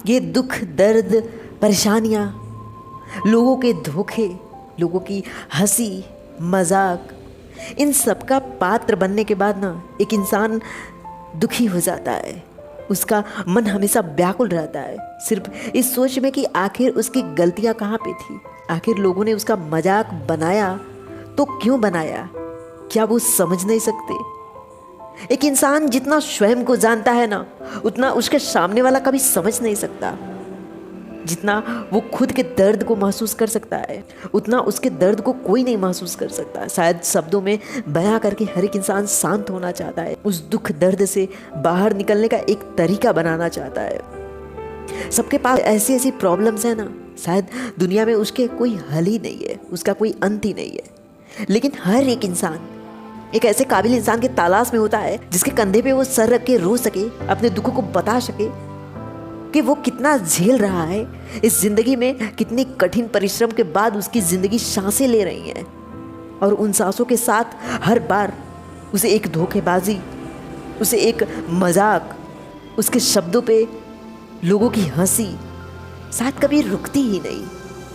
ये दुख, दर्द, परेशानियाँ, लोगों के धोखे, लोगों की हंसी मजाक, इन सब का पात्र बनने के बाद ना एक इंसान दुखी हो जाता है। उसका मन हमेशा व्याकुल रहता है, सिर्फ इस सोच में कि आखिर उसकी गलतियां कहाँ पे थी। आखिर लोगों ने उसका मजाक बनाया तो क्यों बनाया, क्या वो समझ नहीं सकते। एक इंसान जितना स्वयं को जानता है ना, उतना उसके सामने वाला कभी समझ नहीं सकता। जितना वो खुद के दर्द को महसूस कर सकता है, उतना उसके दर्द को कोई नहीं महसूस कर सकता। शायद शब्दों में बयां करके हर एक इंसान शांत होना चाहता है, उस दुख दर्द से बाहर निकलने का एक तरीका बनाना चाहता है। सबके पास ऐसी ऐसी प्रॉब्लम्स है ना, शायद दुनिया में उसके कोई हल ही नहीं है, उसका कोई अंत ही नहीं है। लेकिन हर एक इंसान एक ऐसे काबिल इंसान की तलाश में होता है जिसके कंधे पे वो सर रख के रो सके, अपने दुखों को बता सके कि वो कितना झेल रहा है इस जिंदगी में, कितनी कठिन परिश्रम के बाद उसकी जिंदगी सांसें ले रही हैं। और उन सांसों के साथ हर बार उसे एक धोखेबाजी, उसे एक मजाक, उसके शब्दों पे लोगों की हंसी शायद कभी रुकती ही नहीं।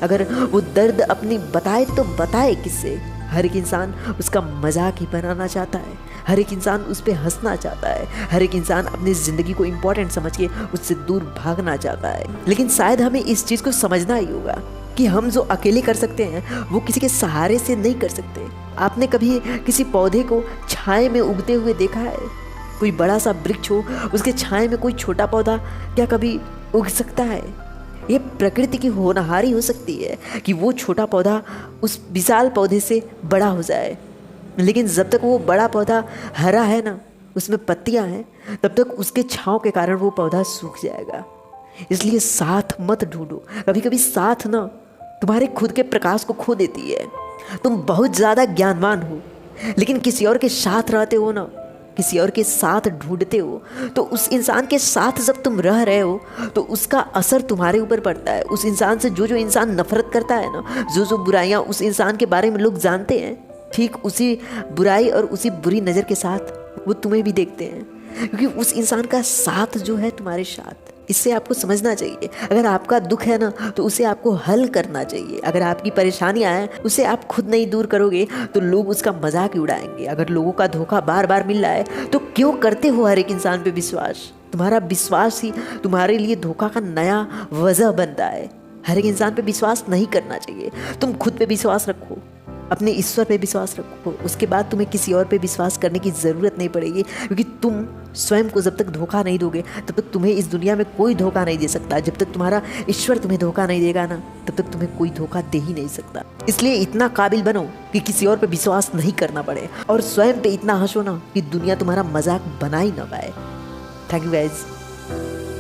अगर वो दर्द अपनी बताए तो बताए किससे। हर एक इंसान उसका मजाक ही बनाना चाहता है, हर एक इंसान उस पर हंसना चाहता है, हर एक इंसान अपनी ज़िंदगी को इम्पोर्टेंट समझ के उससे दूर भागना चाहता है। लेकिन शायद हमें इस चीज़ को समझना ही होगा कि हम जो अकेले कर सकते हैं वो किसी के सहारे से नहीं कर सकते। आपने कभी किसी पौधे को छाए में उगते हुए देखा है? कोई बड़ा सा वृक्ष हो, उसके छाए में कोई छोटा पौधा क्या कभी उग सकता है? ये प्रकृति की होनहारी हो सकती है कि वो छोटा पौधा उस विशाल पौधे से बड़ा हो जाए, लेकिन जब तक वो बड़ा पौधा हरा है ना, उसमें पत्तियां हैं, तब तक उसके छांव के कारण वो पौधा सूख जाएगा। इसलिए साथ मत ढूंढो। कभी कभी साथ ना तुम्हारे खुद के प्रकाश को खो देती है। तुम बहुत ज़्यादा ज्ञानवान हो, लेकिन किसी और के साथ रहते हो ना, किसी और के साथ ढूंढते हो, तो उस इंसान के साथ जब तुम रह रहे हो तो उसका असर तुम्हारे ऊपर पड़ता है। उस इंसान से जो जो इंसान नफरत करता है ना, जो जो बुराइयां उस इंसान के बारे में लोग जानते हैं, ठीक उसी बुराई और उसी बुरी नज़र के साथ वो तुम्हें भी देखते हैं, क्योंकि उस इंसान का साथ जो है तुम्हारे साथ। इससे आपको समझना चाहिए, अगर आपका दुख है ना तो उसे आपको हल करना चाहिए। अगर आपकी परेशानियां हैं उसे आप खुद नहीं दूर करोगे तो लोग उसका मजाक ही उड़ाएंगे। अगर लोगों का धोखा बार बार मिल रहा है तो क्यों करते हो हर एक इंसान पे विश्वास? तुम्हारा विश्वास ही तुम्हारे लिए धोखा का नया वजह बनता है। हर एक इंसान पे विश्वास नहीं करना चाहिए। तुम खुद पे विश्वास रखो, अपने ईश्वर पे विश्वास रखो, उसके बाद तुम्हें किसी और पे विश्वास करने की ज़रूरत नहीं पड़ेगी, क्योंकि तुम स्वयं को जब तक धोखा नहीं दोगे तब तक तुम्हें इस दुनिया में कोई धोखा नहीं दे सकता। जब तक तुम्हारा ईश्वर तुम्हें धोखा नहीं देगा ना, तब तक तुम्हें कोई धोखा दे ही नहीं सकता। इसलिए इतना काबिल बनो कि किसी और पे विश्वास नहीं करना पड़े, और स्वयं पे इतना हंसो ना कि दुनिया तुम्हारा मजाक बना ही ना पाए। Thank you guys.